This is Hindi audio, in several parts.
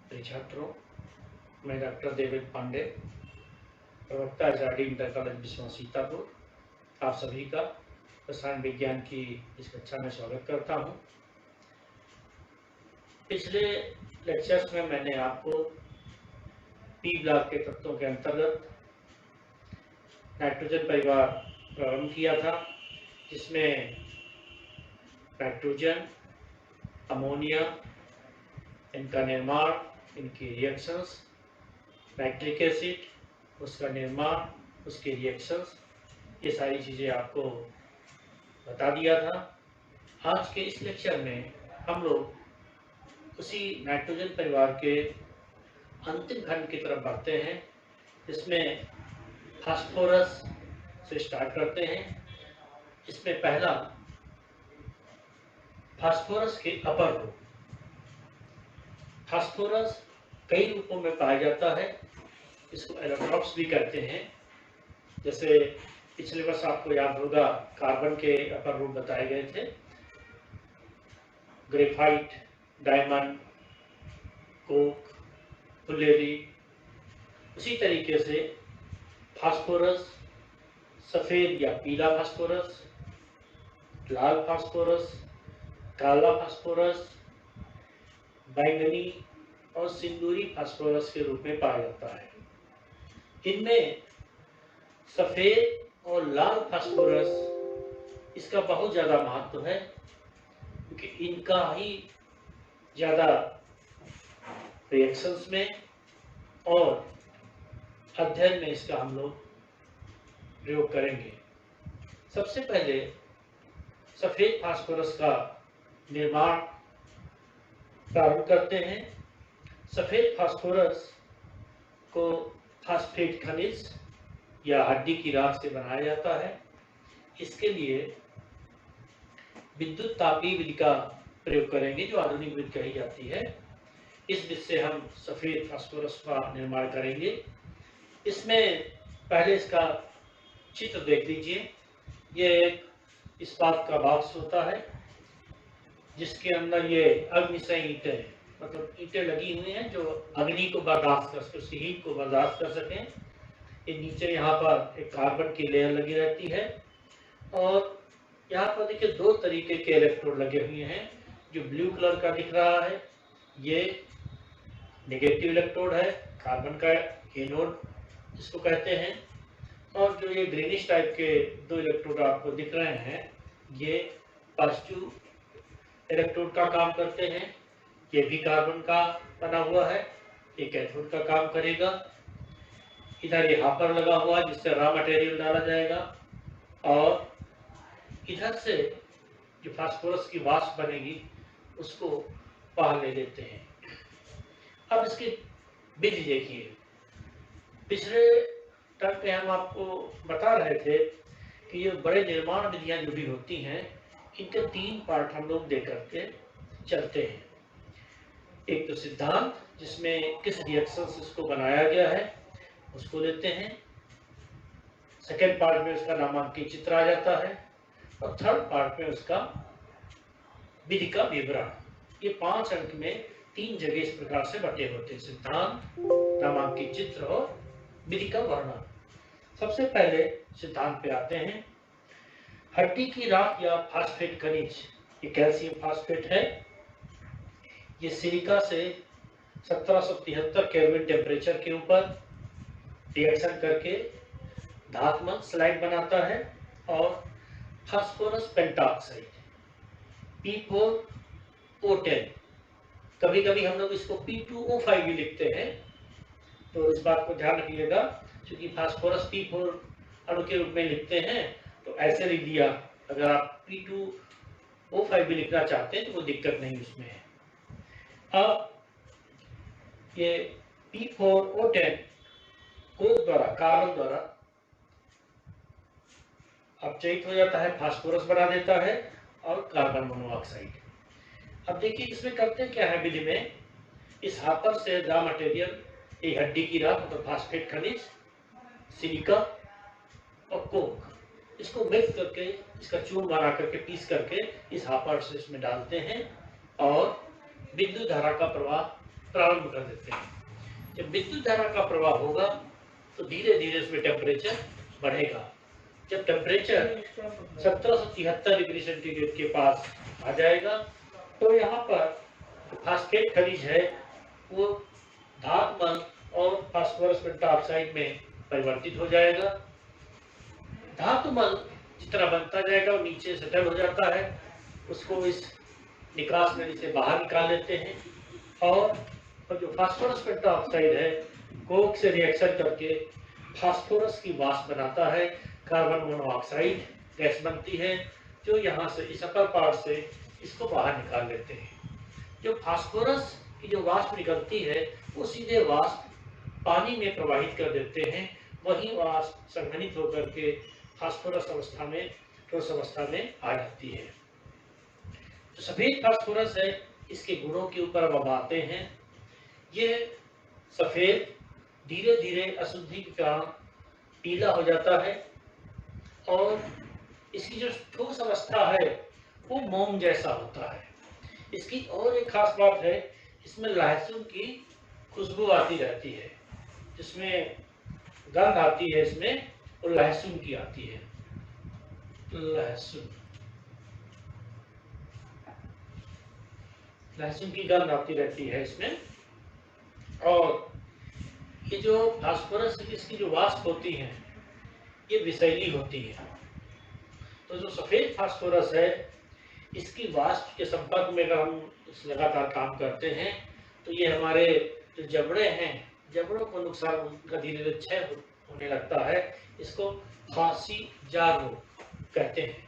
प्रिय छात्रों, मैं डॉक्टर देवेंद्र पांडे, प्रवक्ता एचआरडी इंटर कॉलेज विश्व सीतापुर, आप सभी का रसायन विज्ञान की इस कक्षा में स्वागत करता हूं। पिछले लेक्चर्स में मैंने आपको पी ब्लॉक के तत्वों के अंतर्गत नाइट्रोजन परिवार प्रारंभ किया था, जिसमें नाइट्रोजन, अमोनिया, इनका निर्माण, इनकी रिएक्शंस, नाइट्रिक एसिड, उसका निर्माण, उसके रिएक्शंस, ये सारी चीज़ें आपको बता दिया था। आज के इस लेक्चर में हम लोग उसी नाइट्रोजन परिवार के अंतिम खंड की तरफ बढ़ते हैं, इसमें फास्फोरस से स्टार्ट करते हैं। इसमें पहला फास्फोरस के अपर रूप। फास्फोरस कई रूपों में पाया जाता है, इसको एलोट्रॉप्स भी कहते हैं। जैसे पिछले वर्ष आपको याद होगा, कार्बन के अपर रूप बताए गए थे, ग्रेफाइट, डायमंड, कोक, फुलेरी। उसी तरीके से फास्फोरस, सफ़ेद या पीला फास्फोरस, लाल फास्फोरस, काला फास्फोरस, बैंगनी और सिंदूरी फास्फोरस के रूप में पाया जाता है। इनमें सफ़ेद और लाल फास्फोरस इसका बहुत ज़्यादा महत्व है, क्योंकि इनका ही ज़्यादा रिएक्शंस में और अध्ययन में इसका हम लोग प्रयोग करेंगे। सबसे पहले सफ़ेद फास्फोरस का निर्माण प्रारंभ करते हैं। सफ़ेद फास्फोरस को फास्फेट खनिज या हड्डी की राख से बनाया जाता है। इसके लिए विद्युत तापीय विधि का प्रयोग करेंगे, जो आधुनिक विधि कही जाती है। इस विधि से हम सफ़ेद फास्फोरस का निर्माण करेंगे। इसमें पहले इसका चित्र देख लीजिए। ये एक इस्पात का बॉक्स होता है, जिसके अंदर ये अग्निशय ईंटें, मतलब ईंटें लगी हुई हैं जो अग्नि को बर्दाश्त कर सके, उसकी हीट को बर्दाश्त कर सकें। ये नीचे यहाँ पर एक कार्बन की लेयर लगी रहती है, और यहाँ पर देखिए दो तरीके के इलेक्ट्रोड लगे हुए हैं। जो ब्लू कलर का दिख रहा है, ये नेगेटिव इलेक्ट्रोड है, कार्बन का एनोड इसको कहते हैं। और जो ये ग्रीनिश टाइप के दो इलेक्ट्रोड आपको दिख रहे हैं, ये पॉजिटिव इलेक्ट्रोड का काम करते हैं। ये भी कार्बन का बना हुआ है, ये कैथोड का काम करेगा। इधर ये हापर लगा हुआ है, जिससे रॉ मटेरियल डाला जाएगा, और इधर से जो फास्फोरस की वाष्प बनेगी उसको बाहर ले लेते हैं। अब इसकी विधि देखिए। पिछले टर्म पे हम आपको बता रहे थे कि ये बड़े निर्माण विधियां जो भी होती हैं, इनके तीन पार्ट हम लोग दे करके चलते हैं। एक तो सिद्धांत, जिसमें किस रिएक्शन से इसको बनाया गया है उसको लेते हैं। सेकेंड पार्ट में उसका नामांकित चित्र आ जाता है, और थर्ड पार्ट में उसका विधि का विवरण। ये 5 अंक में 3 जगह इस प्रकार से बटे होते हैं: सिद्धांत, नामांकित चित्र और विधि का वर्णन। सबसे पहले सिद्धांत पे आते हैं। हड्डी की राख या फास्फेट खनिज, ये कैल्शियम फास्फेट है। ये सिलिका से 1773 केल्विन टेम्परेचर के ऊपर रिएक्शन करके धात्मक स्लाइड बनाता है, और फास्फोरस पेंटॉक्साइड P4O10, कभी कभी हम लोग इसको P2O5 भी लिखते हैं, तो इस बात को ध्यान रखिएगा। क्योंकि फास्फोरस P4 अणु के रूप में लिखते हैं, तो ऐसे लिख दिया। अगर आप P2O5 भी लिखना चाहते हैं तो कोई दिक्कत नहीं उसमें है। अब ये P4O10 कोक द्वारा, कार्बन द्वारा अपचयित हो जाता है, फास्फोरस बना देता है, और कार्बन मोनोऑक्साइड। अब देखिए इसमें करते क्या है विधि में। इस हापर से रॉ मटेरियल, ये हड्डी की राख मतलब फास्फेट खनिज, सिलिका और कोक, इसको मिक्स करके, इसका चूर्ण बना करके, पीस करके इस हापर से इसमें डालते हैं, और विद्युत धारा का प्रवाह प्रारंभ कर देते हैं। जब विद्युत धारा का प्रवाह होगा तो धीरे धीरे उसमें टेम्परेचर बढ़ेगा। जब टेम्परेचर 1773 डिग्री सेंटीग्रेड के पास आ जाएगा तो यहाँ पर फास्फेट खनिज है वो धातुमल और फास्फोरस पेंटॉक्साइड में परिवर्तित हो जाएगा। धातुमल जितना बनता जाएगा वो नीचे सेटल हो जाता है, उसको इस निकास नली से बाहर निकाल लेते हैं और जो फास्फोरस पेंटॉक्साइड है कोक से रिएक्शन करके फास्फोरस की वाष्प बनाता है, कार्बन मोनोऑक्साइड गैस बनती है, जो यहाँ से इस अपर पार्ट से इसको बाहर निकाल लेते हैं। जो फास्फोरस की जो वाष्प निकलती है वो सीधे वाष्प पानी में प्रवाहित कर देते हैं, वही वाष्प संघनित होकर के फास्फोरस अवस्था में, ठोस अवस्था में आ जाती है। जो सफेद फास्फोरस है इसके गुणों के ऊपर अब आते हैं। ये सफेद धीरे धीरे अशुद्धि के कारण पीला हो जाता है और इसकी जो ठोस अवस्था है वो मोम जैसा होता है। इसकी और एक खास बात है, इसमें लहसुन की खुशबू आती रहती है, जिसमें गंध आती है इसमें और लहसुन की आती है। लहसुन की गंध आती रहती है इसमें। और ये जो फास्फोरस इसकी जो वाष्प होती है ये विषैली होती है। तो जो सफेद फास्फोरस है इसकी वाष्प के संपर्क में अगर हम लगातार काम करते हैं तो ये हमारे जो जबड़े हैं, जबड़ों को नुकसान, उनका धीरे धीरे क्षय होने लगता है। इसको फांसी जार रोग कहते हैं।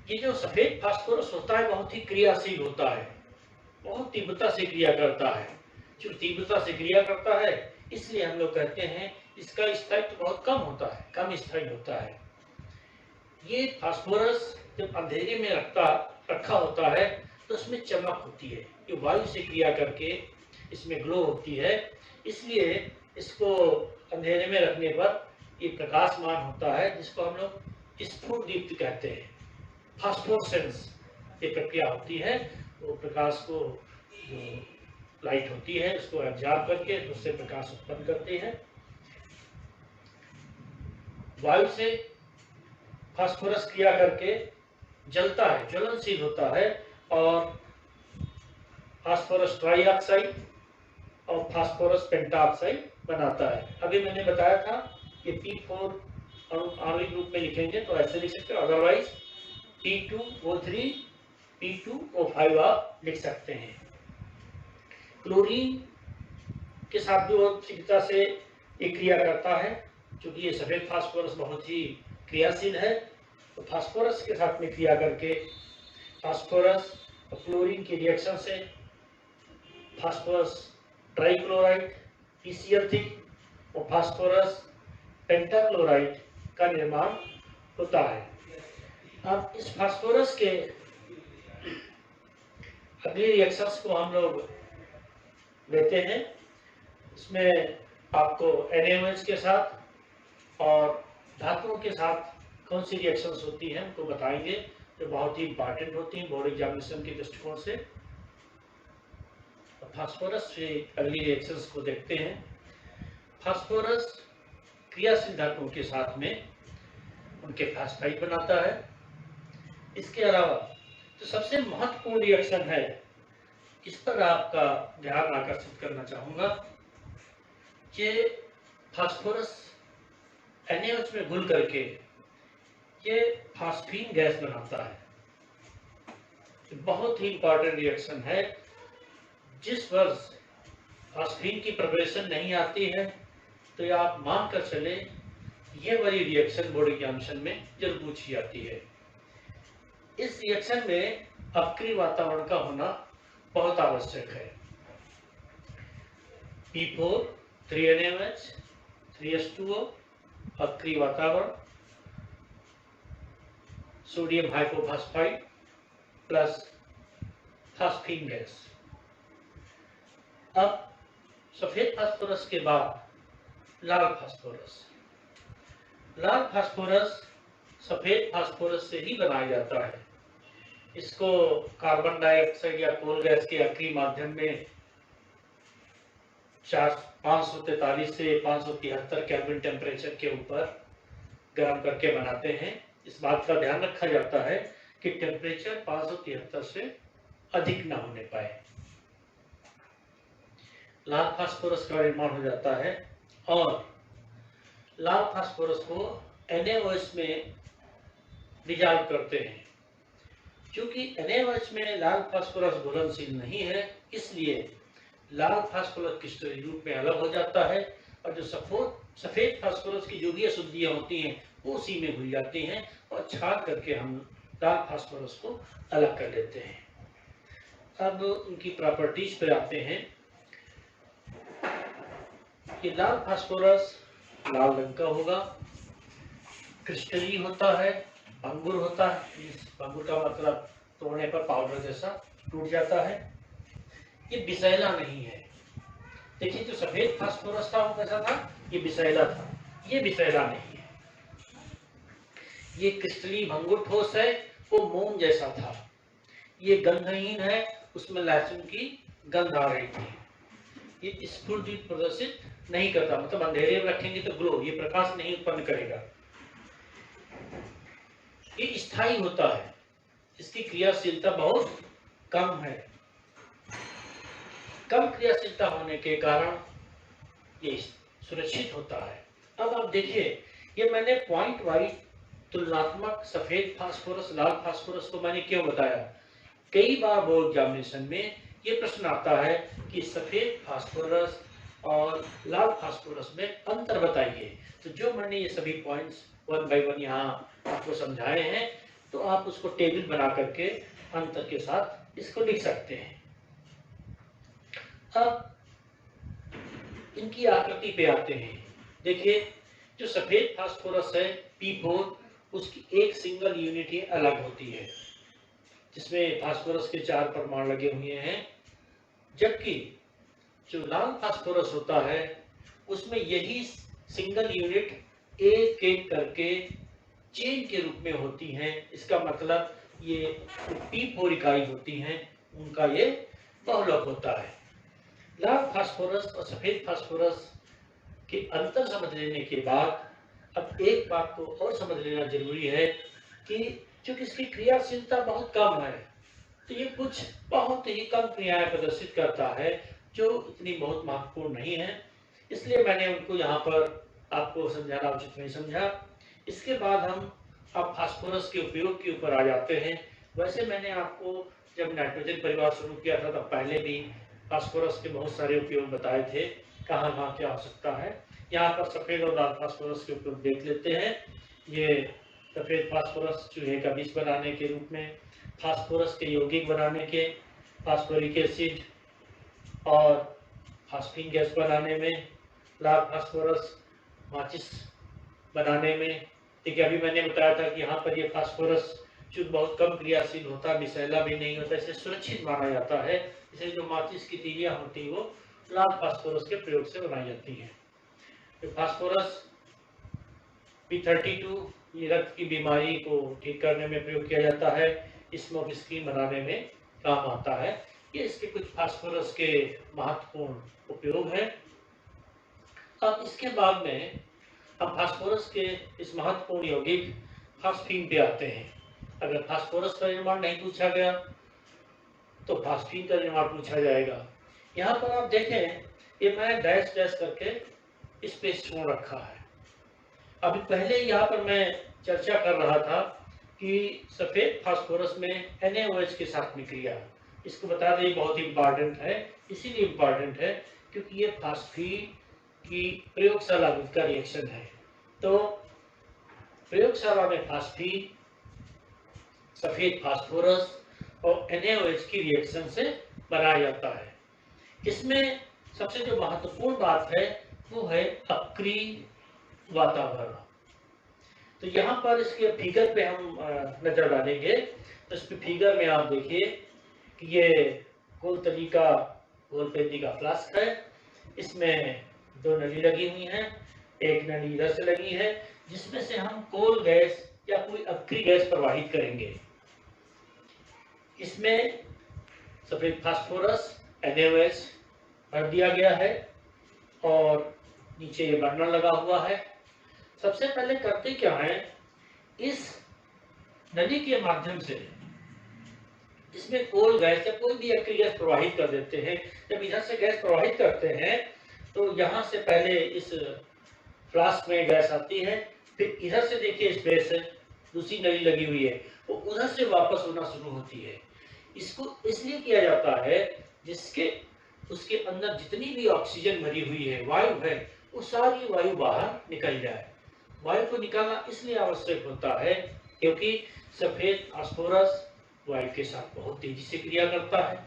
ये जो सफेद फास्फोरस होता है बहुत ही क्रियाशील होता है, बहुत तीव्रता से क्रिया करता है। जो तीव्रता से क्रिया करता है इसलिए हम लोग कहते हैं इसका स्थायित्व बहुत कम होता है, कम स्थायी होता है। ये फास्फोरस जब अंधेरे में रखा होता है तो उसमें चमक होती है, ये वायु से क्रिया करके इसमें ग्लो होती है, इसलिए इसको अंधेरे में रखने पर ये प्रकाशमान होता है, जिसको हम लोग स्फुट दीप्त कहते हैं। फास्फोरेसेंस ये प्रक्रिया होती है, वो प्रकाश को जो लाइट होती है उसको एब्जॉर्ब करके उससे प्रकाश उत्पन्न करते हैं। वायु से फास्फोरस क्रिया करके जलता है, ज्वलनशील होता है और फास्फोरस ट्राइऑक्साइड और फास्फोरस पेंटाऑक्साइड बनाता है। अभी मैंने बताया था कि P4 आणविक रूप में लिखेंगे तो ऐसे लिख सकते हैं, अदरवाइज P2O3 P2O5 आप लिख सकते हैं। क्लोरीन के साथ भी बहुत शीघ्रता से एक क्रिया करता है, क्योंकि ये सफेद फास्फोरस बहुत ही क्रियाशील है। तो फास्फोरस के साथ में क्रिया करके फास्फोरस और क्लोरीन के रिएक्शन से फास्फोरस ट्राइक्लोराइड PCl3 और फास्फोरस पेंटाक्लोराइड का निर्माण होता है। अब इस फास्फोरस के अगले रिएक्शंस को हम लोग लेते हैं। इसमें आपको NaOH के साथ और धातुओं के साथ कौन सी रिएक्शंस होती हैं उनको बताएंगे, जो बहुत ही इंपॉर्टेंट होती हैं बोर्ड एग्जामिनेशन के दृष्टिकोण से। फास्फोरस से अगली रिएक्शंस को देखते हैं। फास्फोरस क्रियाशील धातुओं के साथ में उनके फास्फाइड बनाता है। इसके अलावा जो सबसे महत्वपूर्ण रिएक्शन है, इस पर आपका ध्यान आकर्षित करना चाहूँगा। ये फास्फोरस NaOH में घुल करके ये फास्फीन गैस बनाता है। बहुत ही इंपॉर्टेंट रिएक्शन है। जिस वर्ष फास्फीन की प्रिपरेशन नहीं आती है तो ये आप मान कर चले ये वाली रिएक्शन बोर्ड एग्जामिनेशन में जरूर पूछी जाती है। इस रिएक्शन में अक्रिय वातावरण का होना बहुत आवश्यक है। P4 3NaOH 3H2O अक्रिय वातावरण, सोडियम हाइपोफॉस्फाइड प्लस फास्फीन गैस। अब सफेद फास्फोरस के बाद लाल फास्फोरस। लाल फास्फोरस सफेद फास्फोरस से ही बनाया जाता है। इसको कार्बन डाइऑक्साइड या कोल गैस के अक्रिय माध्यम में 543 से 573 केल्विन टेम्परेचर के ऊपर गर्म करके बनाते हैं। इस बात का ध्यान रखा जाता है कि टेम्परेचर 573 से अधिक ना होने पाए। लाल फास्फोरस का निर्माण हो जाता है और लाल फास्फोरस को NaOH में डिजॉल्व करते हैं। क्योंकि NaOH में लाल फास्फोरस घुलनशील नहीं है, इसलिए लाल फास्फोरस क्रिस्टलीय रूप में अलग हो जाता है और जो सफेद फास्फोरस की जो भी अशुद्धियां होती हैं वो उसी में घुल जाती हैं और छाट करके हम लाल फास्फोरस को अलग कर लेते हैं। अब उनकी प्रॉपर्टीज पर आते हैं कि लाल फास्फोरस लाल रंग का होगा, क्रिस्टलीय होता है, भंगुर होता है। भंगुर का मतलब तोड़ने पर पाउडर जैसा टूट जाता है। ये विषैला नहीं है। देखिए जो सफेद फास्फोरस था वो कैसा था, ये विषैला था, ये विषैला नहीं है। ये क्रिस्टलीय भंगुर ठोस है, वो मोम जैसा था। ये गंधहीन है, उसमें लहसुन की गंध आ रही थी। ये स्फुरदीप प्रदर्शित नहीं करता, मतलब अंधेरे में रखेंगे तो ग्लो, ये प्रकाश नहीं उत्पन्न करेगा। ये स्थायी होता है, इसकी क्रियाशीलता बहुत कम है। कम क्रियाशीलता होने के कारण ये सुरक्षित होता है। अब आप देखिए, ये मैंने पॉइंट वाइज तुलनात्मक सफेद फास्फोरस लाल फास्फोरस को मैंने क्यों बताया। कई बार बोर्ड एग्जामिनेशन में ये प्रश्न आता है कि सफेद फास्फोरस और लाल फास्फोरस में अंतर बताइए। तो जो मैंने ये सभी पॉइंट्स 1 बाय 1 यहाँ आपको समझाए हैं, तो आप उसको टेबल बना करके अंतर के साथ इसको लिख सकते हैं। अब इनकी आकृति पे आते हैं। देखिए जो सफेद फास्फोरस है P4, उसकी एक सिंगल यूनिट ही अलग होती है जिसमें फास्फोरस के 4 परमाणु लगे हुए हैं, जबकि जो लाल फास्फोरस होता है उसमें यही सिंगल यूनिट एक एक करके चेन के रूप में होती हैं। इसका मतलब ये P4 इकाई होती हैं, उनका ये बहुलक होता है। लाल फास्फोरस और सफेद फास्फोरस के अंतर समझ लेने के बाद अब एक बात को और समझ लेना जरूरी है कि चूंकि इसकी क्रियाशीलता बहुत कम है, तो ये कुछ बहुत ही कम क्रियाएं प्रदर्शित करता है जो इतनी बहुत महत्वपूर्ण नहीं है, इसलिए मैंने उनको यहाँ पर आपको समझाना उचित नहीं समझा। इसके बाद हम अब फास्फोरस के उपयोग के ऊपर आ जाते हैं। वैसे मैंने आपको जब नाइट्रोजन परिवार शुरू किया था तब पहले भी फास्फोरस के बहुत सारे उपयोग बताए थे, कहाँ कहाँ क्या हो सकता है। यहाँ पर सफ़ेद और लाल फास्फोरस के उपयोग देख लेते हैं। ये सफ़ेद फास्फोरस चूहे का विष बनाने के रूप में, फास्फोरस के यौगिक बनाने के, फास्फोरिक एसिड और फास्फीन गैस बनाने में, लाल फास्फोरस माचिस बनाने में। ठीक है, अभी मैंने बताया था कि यहाँ पर ये फास्फोरस चूंकि बहुत कम क्रियाशील होता है, विषैला भी नहीं होता, इसे सुरक्षित माना जाता है। इसे जो माचिस की तीलियां होती है वो लाल फास्फोरस के प्रयोग से बनाई जाती है। तो फास्फोरस P32 ये रक्त की बीमारी को ठीक करने में प्रयोग किया जाता है, स्मोक स्क्रीन बनाने में काम आता है। ये इसके कुछ फास्फोरस के महत्वपूर्ण उपयोग हैं। अब इसके बाद में हम फास्फोरस के इस महत्वपूर्ण यौगिक फास्फीन पे आते हैं। अगर फास्फोरस का निर्माण नहीं पूछा गया तो फास्फीन का निर्माण पूछा जाएगा। यहाँ पर आप देखें, ये मैं डैश डैश करके इस पे छोड़ रखा है। अभी पहले यहाँ पर मैं चर्चा कर रहा था कि सफेद फास्फोरस में NaOH के साथ में क्रिया, इसको बता दें बहुत इंपॉर्टेंट है। इसीलिए इंपॉर्टेंट है क्योंकि ये फास्फीन की प्रयोगशाला का रिएक्शन है। तो प्रयोगशाला में फास्फीन, सफेद फास्फोरस और NaOH की रिएक्शन से बनाया जाता है। इसमें सबसे जो महत्वपूर्ण बात है वो है अक्रिय वातावरण। तो यहाँ पर इसके फिगर पे हम नजर डालेंगे। तो इस फिगर में आप देखिए कि ये गोल तरीका गोल पेंदी का फ्लास्क है, इसमें 2 नली लगी हुई हैं, एक नली इधर से लगी है जिसमें से हम कोल गैस या कोई अक्रिय गैस प्रवाहित करेंगे। इसमें सफेद फास्फोरस NaOH भर दिया गया है और नीचे ये बर्नर लगा हुआ है। सबसे पहले करते क्या है, इस नली के माध्यम से इसमें कोल गैस या कोई भी अक्रिय गैस प्रवाहित कर देते हैं। जब इधर से गैस प्रवाहित करते हैं तो यहाँ से पहले इस फ्लास्क में गैस आती है, फिर इधर से देखिए स्पेस है, दूसरी नली लगी हुई है, वो उधर से वापस होना शुरू होती है। इसको इसलिए किया जाता है जिसके उसके अंदर जितनी भी ऑक्सीजन भरी हुई है, वायु है, वो सारी वायु बाहर निकल जाए। वायु को निकालना इसलिए आवश्यक होता है क्योंकि सफेद फास्फोरस वायु के साथ बहुत तेजी से क्रिया करता है।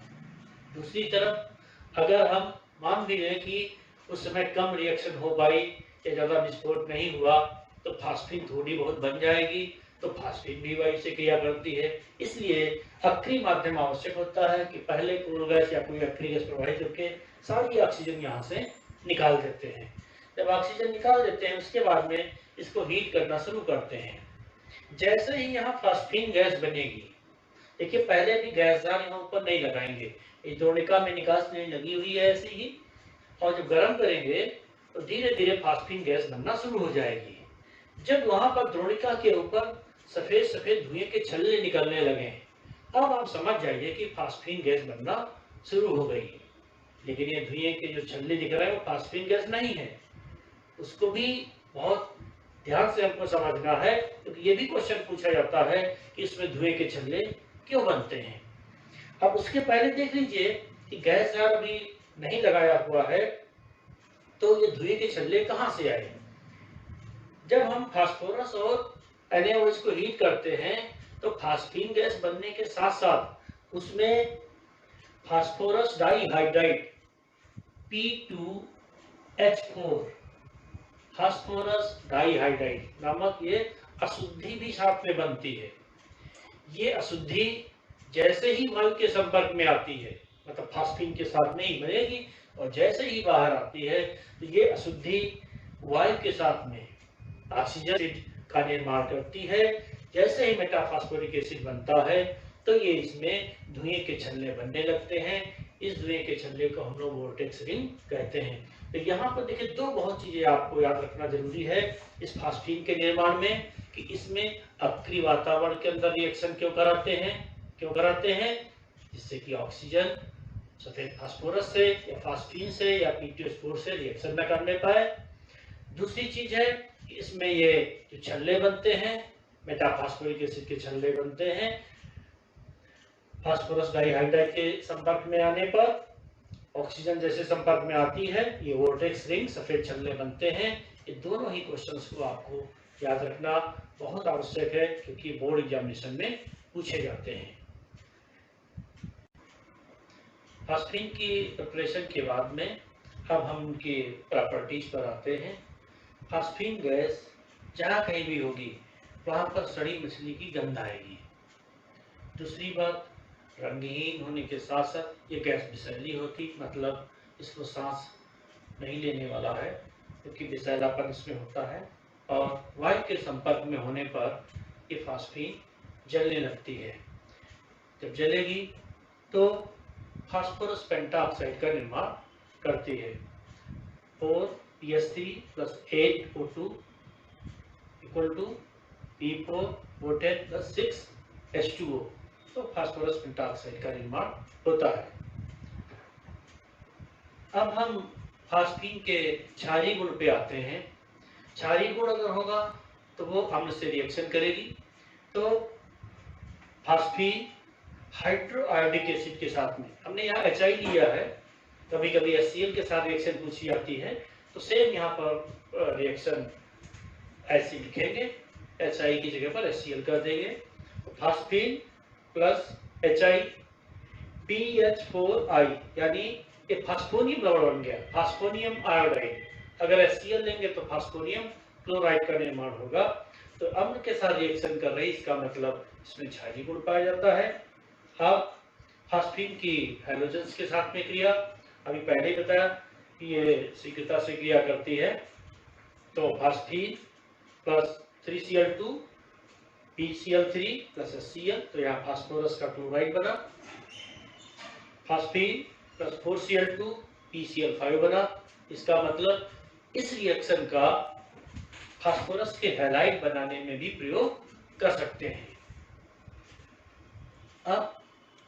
दूसरी तरफ अगर हम मान भी लें कि उस समय कम रिएक्शन हो पाई या ज़्यादा विस्फोट नहीं हुआ तो फास्फिन थोड़ी बहुत बन जाएगी, तो फास्फिन भी वायु से क्रिया करती है। इसलिए अक्रिय माध्यम आवश्यक होता है कि पहले कोल गैस या कोई अक्रिय गैस प्रवाहित करके सारी ऑक्सीजन यहाँ से निकाल देते हैं। जब ऑक्सीजन निकाल देते हैं उसके बाद में इसको हीट करना शुरू करते हैं। जैसे ही यहाँ फास्फिन गैस बनेगी, देखिए पहले भी गैसदार यहाँ ऊपर नहीं लगाएंगे, इस द्रोणिका में निकास नहीं लगी हुई है ऐसे ही, और जब गर्म करेंगे तो धीरे धीरे फास्फिन गैस बनना शुरू हो जाएगी। जब वहां पर द्रोणिका के ऊपर सफेद सफेद धुएं के छल्ले निकलने लगे, अब आप समझ जाइए कि फास्फिन गैस बनना शुरू हो गई। लेकिन ये धुएं के जो छल्ले दिख रहे हैं वो फास्फिन गैस नहीं है, उसको भी बहुत ध्यान से हमको समझना है, क्योंकि ये भी क्वेश्चन पूछा जाता है कि इसमें धुएं के छल्ले क्यों बनते हैं। अब उसके पहले देख लीजिए कि गैस जार अभी नहीं लगाया हुआ है, तो ये धुएं के छल्ले कहाँ से आए। जब हम फास्फोरस और NaOH को हीट करते हैं तो फास्फिन गैस बनने के साथ साथ उसमें फास्फोरस डाइहाइड्राइड P2H4 फास्फोरस डाइहाइड्राइड नामक ये अशुद्धि भी साथ में बनती है। ये अशुद्धि जैसे ही वायु के संपर्क में आती है, मतलब फास्फिन के साथ नहीं बनेगी, और जैसे ही बाहर आती है तो ये अशुद्धि वायु के साथ में ऑक्सीजन का निर्माण करती है। जैसे ही मेटाफॉस्फोरिक एसिड बनता है तो ये इसमें धुएं के छल्ले बनने लगते हैं। इस धुएं के छल्ले को हम लोग वोर्टेक्स रिंग कहते हैं। तो यहाँ पर देखिए दो बहुत चीजें आपको याद रखना जरूरी है इस फास्फिन के निर्माण में, कि इसमें अक्रिय वातावरण के अंदर रिएक्शन क्यों कराते हैं, जिससे कि ऑक्सीजन सफेद फास्फोरस से या फास्फिन से या P2H4 से रिएक्शन न करने पाए। दूसरी चीज है कि इसमें ये जो छल्ले बनते हैं, मेटाफॉस्फोरिक एसिड के छल्ले बनते हैं, फास्फोरस डाइहाइड्राइड के संपर्क में आने पर ऑक्सीजन जैसे संपर्क में आती है, ये वोर्टेक्स रिंग सफेद छल्ले बनते हैं। ये दोनों ही क्वेश्चंस को आपको याद रखना बहुत आवश्यक है, क्योंकि बोर्ड एग्जामिनेशन में पूछे जाते हैं। फास्फिन की प्रिपरेशन के बाद में अब हम उनकी प्रॉपर्टीज पर आते हैं। फास्फिन गैस जहाँ कहीं भी होगी वहाँ पर सड़ी मछली की गंध आएगी। दूसरी बात, रंगहीन होने के साथ साथ ये गैस विषैली होती, मतलब इसको सांस नहीं लेने वाला है, क्योंकि विषैलापन इसमें होता है। और वायु के संपर्क में होने पर ये फास्फिन जलने लगती है। जब जलेगी तो फास्फोरस पेंटाऑक्साइड का निर्माण करती है। 4PS3 + 8O2 = P4 O10 + 6H2O, तो फास्फोरस पेंटाऑक्साइड का निर्माण होता है। अब हम फास्फिन के क्षारीय गुण पे आते हैं। क्षारीय गुण अगर होगा तो वो अम्ल से रिएक्शन करेगी, तो फास्फिन हाइड्रोआयोडिक एसिड के साथ में, हमने यहाँ HI लिया है, कभी कभी HCl के साथ रिएक्शन पूछी जाती है, तो सेम यहाँ पर रिएक्शन ऐसे लिखेंगे, HI की जगह पर HCl कर देंगे। तो फास्फिन प्लस HI PH4I, यानी ये फास्फोनियम लवण बन गया, फास्फोनियम आयोडाइड। अगर HCl लेंगे तो फास्फोनियम क्लोराइड का निर्माण होगा। तो अम्ल के साथ रिएक्शन कर रही, इसका मतलब इसमें क्षारीय गुण पाया जाता है। अब फास्फिन की हैलोजेंस के साथ में क्रिया, अभी पहले ही बताया कि ये शीघ्रता से क्रिया करती है। तो phosphine + 3Cl2 PCl3 plus HCl, तो यहाँ फास्फोरस का क्लोराइड बना, फास्फीन प्लस 4Cl2 PCl5 बना। इसका मतलब इस रिएक्शन का फास्फोरस के हैलाइड बनाने में भी प्रयोग कर सकते हैं। अब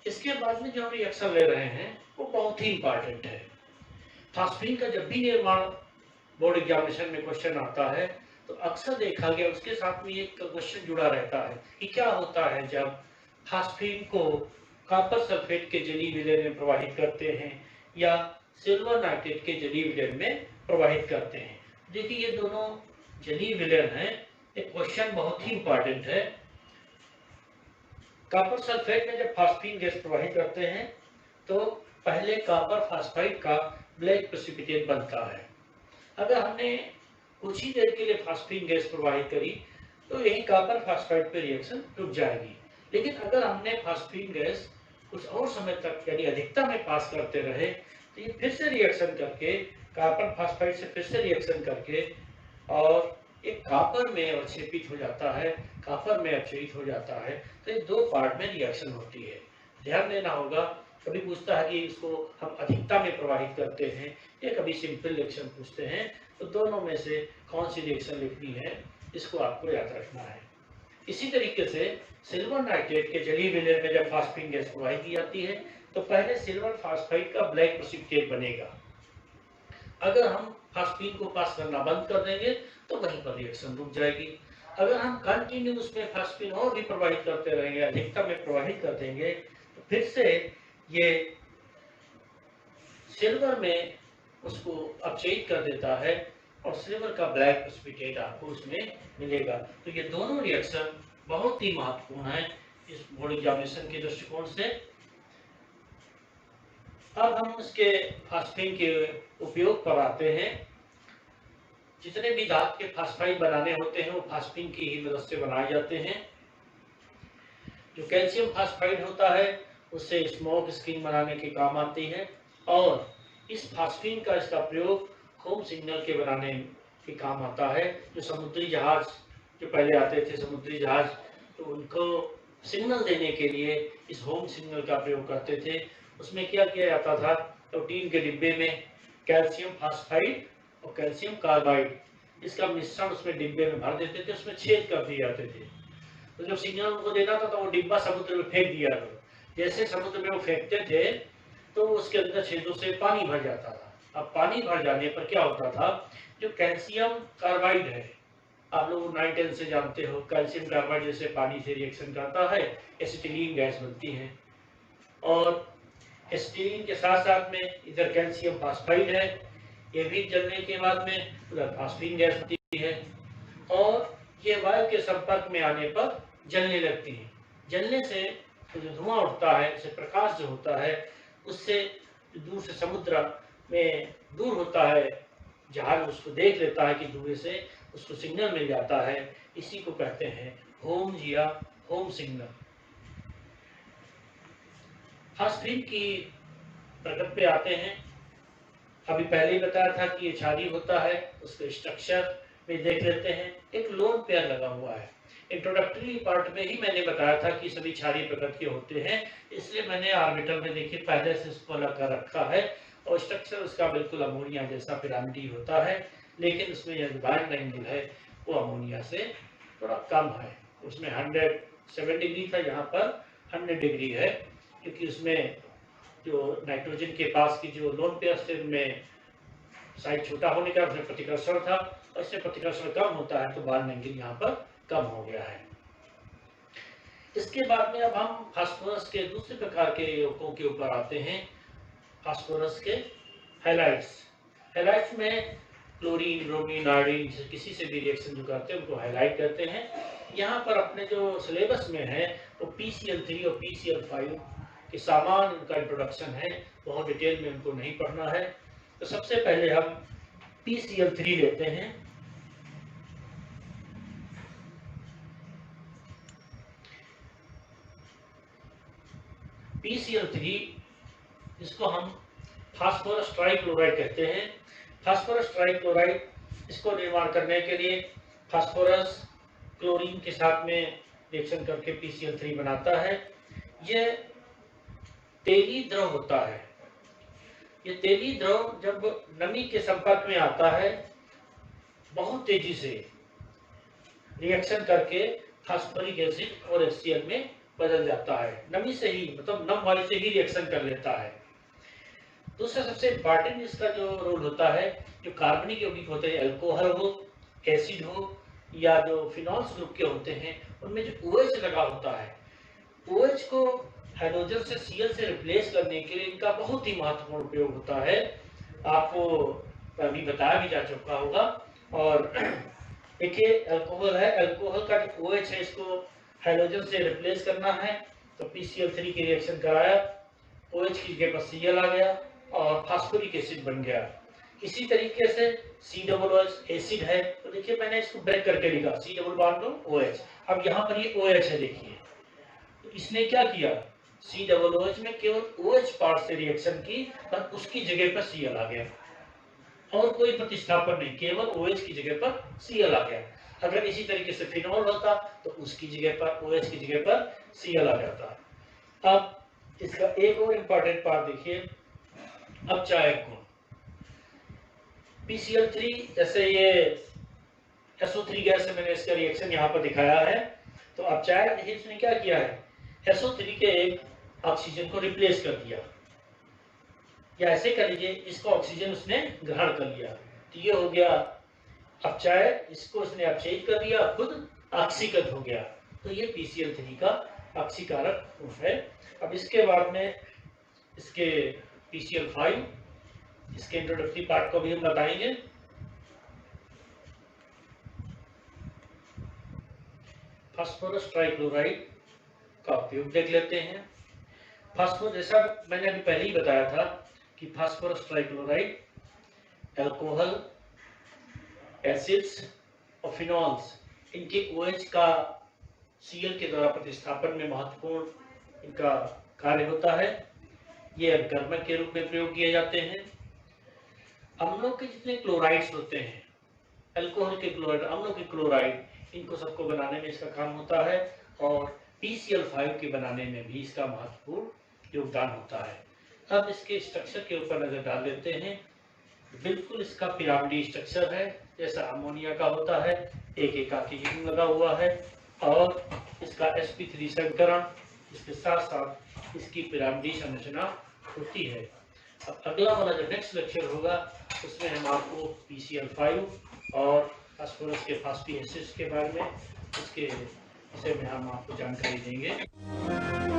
इसके बाद में जो हम रिएक्शन ले रहे हैं वो बहुत ही इंपॉर्टेंट है। फास्फीन का जब भी निर्माण बोर्ड एग्जामिनेशन में क्वेश्चन आता है तो अक्सर देखा गया उसके साथ में एक क्वेश्चन जुड़ा रहता है कि क्या होता है जब फास्फीन को कॉपर सल्फेट के जलीय विलयन में प्रवाहित करते हैं या सिल्वर नाइट्रेट के जलीय विलयन में प्रवाहित करते हैं। देखिए ये दोनों जलीय विलयन है, एक क्वेश्चन बहुत ही इंपॉर्टेंट है। कॉपर सल्फेट में जब फास्फीन गैस प्रवाहित करते हैं तो पहले कॉपर फास्फाइड का ब्लैक प्रेसिपिटेट बनता है। अगर हमने कुछ ही देर के लिए फास्फीन गैस प्रवाहित करी तो यही कॉपर फास्फाइड पे रिएक्शन रुक जाएगी। लेकिन अगर हमने फास्फीन गैस कुछ और समय तक यानी अधिकता में पास करते रहे तो ये फिर से रिएक्शन करके कॉपर फास्फाइड से फिर से रिएक्शन करके और एक कॉपर में अवक्षेपित हो जाता है, कॉपर में अपचयित हो जाता है। तो ये दो पार्ट में रिएक्शन होती है, ध्यान देना होगा। कभी पूछता है कि इसको हम अधिकता में प्रवाहित करते हैं या कभी सिंपल रिएक्शन पूछते हैं, तो दोनों में से कौन सी रिएक्शन लिखनी है इसको आपको याद रखना है। इसी तरीके से सिल्वर नाइट्रेट के जलीय विलयन में जब फास्फीन गैस प्रवाहित की जाती है तो पहले सिल्वर फास्फाइड का ब्लैक प्रेसिपिटेट बनेगा। अगर हम फास्फीन को पास करना बंद कर देंगे तो वहीं पर रिएक्शन रुक जाएगी। अगर हम कंटिन्यू उसमें फास्फीन और भी प्रवाहित करते रहेंगे, अधिकता में प्रवाहित कर देंगे, तो फिर से ये सिल्वर में उसको अपचयित कर देता है और सिल्वर का ब्लैक प्रेसिपिटेट आपको उसमें मिलेगा। तो ये दोनों रिएक्शन बहुत ही महत्वपूर्ण है इस बोर्ड एग्जामिनेशन के दृष्टिकोण से। अब हम उसके फास्फीन के उपयोग पर आते हैं। जितने भी धातु के फास्फाइड बनाने होते हैं वो फास्फीन की ही मदद से बनाए जाते हैं। जो कैल्शियम फास्फाइड होता है उससे स्मोक स्क्रीन बनाने के काम आती है और इस फास्फीन का इसका प्रयोग होम सिग्नल के बनाने के काम आता है। जो समुद्री जहाज जो पहले आते थे समुद्री जहाज, तो उनको सिग्नल देने के लिए इस होम सिग्नल का प्रयोग करते थे। उसमें क्या किया जाता था, तो टीन के डिब्बे में कैल्शियम फास्फाइड और कैल्शियम कार्बाइड इसका मिश्रण उसमें डिब्बे में भर देते थे, उसमें छेद कर दिए जाते थे। तो जब सिग्नल उनको देना था तो वो डिब्बा समुद्र में फेंक दिया था। जैसे समुद्र में वो फेंकते थे तो उसके अंदर छेदों से पानी भर जाता था। अब पानी भर जाने पर क्या होता था, जो कैल्शियम कार्बाइड है, आप लोग 9-10 से जानते हो, कैल्शियम कार्बाइड जैसे पानी से रिएक्शन करता है एसिटिलीन गैस बनती है और एसिटिलीन के साथ साथ में इधर कैल्शियम फास्फाइड है, ये भी जलने के बाद में उधर फास्फीन गैस बनती है और ये वायु के संपर्क में आने पर जलने लगती है। जलने से तो जो धुआं उठता है, उससे प्रकाश जो होता है, उससे दूर से समुद्र में दूर होता है, जहाज उसको देख लेता है कि धुएं से उसको सिग्नल मिल जाता है। इसी को कहते हैं होम या होम सिग्नल। फास्फीन की प्रकृति पे आते हैं। अभी पहले ही बताया था कि ये क्षारीय होता है, उसके स्ट्रक्चर में देख लेते हैं। एक लोन पेयर लगा हुआ है। इंट्रोडक्टरी पार्ट में ही मैंने बताया था कि सभी क्षारीय प्रकृति के होते हैं, इसलिए मैंने ऑर्बिटल में देखिए पहले से उसको अलग कर रखा है और स्ट्रक्चर उसका बिल्कुल अमोनिया जैसा पिरामिडी होता है, लेकिन उसमें यह बॉन्ड एंगल है वो अमोनिया से थोड़ा कम है। उसमें 107 डिग्री था, यहाँ पर 100 डिग्री है, क्योंकि उसमें जो नाइट्रोजन के पास की जो लोन पेयर से उनमें साइज छोटा होने का उसमें प्रतिकर्षण था और इससे प्रतिकर्षण कम होता है तो बॉन्ड एंगल यहाँ पर कम हो गया है। इसके बाद में अब हम फास्फोरस के दूसरे प्रकार के यौगिकों के ऊपर आते हैं, फास्फोरस के हैलाइड्स। हैलाइड्स में क्लोरीन, ब्रोमीन, आयोडीन किसी से भी रिएक्शन जो करते हैं उनको हैलाइड कहते हैं। यहाँ पर अपने जो सिलेबस में है वो PCl3 और PCl5 के सामान उनका इंट्रोडक्शन है, बहुत डिटेल में उनको नहीं पढ़ना है। तो सबसे पहले हम PCl3 लेते हैं। PCl3 इसको हम फास्फोरस ट्राइक्लोराइड कहते हैं। फास्फोरस ट्राइक्लोराइड इसको निर्माण करने के लिए फास्फोरस क्लोरीन के साथ में रिएक्शन करके PCl3 बनाता है। यह तेली द्रव होता है। ये तेली द्रव जब नमी के संपर्क में आता है बहुत तेजी से रिएक्शन करके फास्फोरिक एसिड और HCl में बदल जाता है। नमी से ही, मतलब नम वायु से ही रिएक्शन कर लेता है। दूसरा सबसे इम्पॉर्टेंट इसका जो रोल होता है, जो कार्बनिक यौगिक होते हैं, अल्कोहल हो, एसिड हो या जो फिनॉल्स ग्रुप के होते हैं, उनमें जो OH लगा होता है, OH को हाइड्रोजन से Cl से रिप्लेस करने के लिए इनका बहुत ही महत्वपूर्ण उपयोग होता है। आपको अभी बताया भी जा चुका होगा। और देखिए अल्कोहल है, अल्कोहल का जो OH है इसको हाइड्रोजन से रिप्लेस करना है, तो PCl3 की रिएक्शन कराया, OH की जगह पर Cl आ गया और फास्फोरिक एसिड बन गया। इसी तरीके से COOH एसिड है, तो देखिए मैंने इसको ब्रेक करके लिखा C डबल बॉन्ड OH। अब यहाँ पर ये OH है, देखिए तो इसने क्या किया, COOH में केवल OH पार्ट से रिएक्शन की और उसकी जगह पर Cl आ गया और कोई प्रतिस्थापन नहीं, केवल OH की जगह पर Cl आ गया। अगर इसी तरीके से फिनॉल होता तो उसकी जगह पर OH की जगह पर Cl आ जाता। अब इसका एक और इम्पॉर्टेंट पार्ट देखिए, अपचायक गुण। PCl3 जैसे ये SO3 गैस से मैंने इसका रिएक्शन यहाँ पर दिखाया है, तो अपचायक देखिए इसने क्या किया है, SO3 के एक ऑक्सीजन को रिप्लेस कर दिया, या ऐसे कर लीजिए इसको ऑक्सीजन उसने ग्रहण कर लिया, तो ये हो गया अपचायक, इसको उसने अपचयित कर दिया, खुद ऑक्सीकृत हो गया, तो ये PCl3 का ऑक्सीकारक गुण है। अब इसके बाद में इसके PCl5, इसके इंट्रोडक्टरी पार्ट को भी हम बताएंगे। फास्फोरस ट्राइक्लोराइड का उपयोग देख लेते हैं। फास्फोरस, जैसा मैंने अभी पहले ही बताया था कि फास्फोरस ट्राइक्लोराइड अल्कोहल, एसिड्स और फिनॉल्स, इनके OH का Cl के द्वारा प्रतिस्थापन में महत्वपूर्ण इनका कार्य होता है। ये अपघर्मक के रूप में प्रयोग किए जाते हैं। अम्लों के जितने क्लोराइड्स होते हैं, अल्कोहल के क्लोराइड, अम्लों के क्लोराइड, इनको सबको बनाने में इसका काम होता है और PCl5 के बनाने में भी इसका महत्वपूर्ण योगदान होता है। अब इसके स्ट्रक्चर के ऊपर नजर डाल देते हैं। बिल्कुल इसका पिरामिडी स्ट्रक्चर है, जैसा अमोनिया का होता है, एक एकाकी रिंग लगा हुआ है और इसका sp3 संकरण, इसके साथ साथ इसकी पिरामिडी संरचना होती है। अब अगला वाला जो नेक्स्ट लेक्चर होगा उसमें हम आपको PCl5 और फास्फोरस के फास्फी एसिड्स के बारे में, उसके विषय में हम आपको जानकारी देंगे।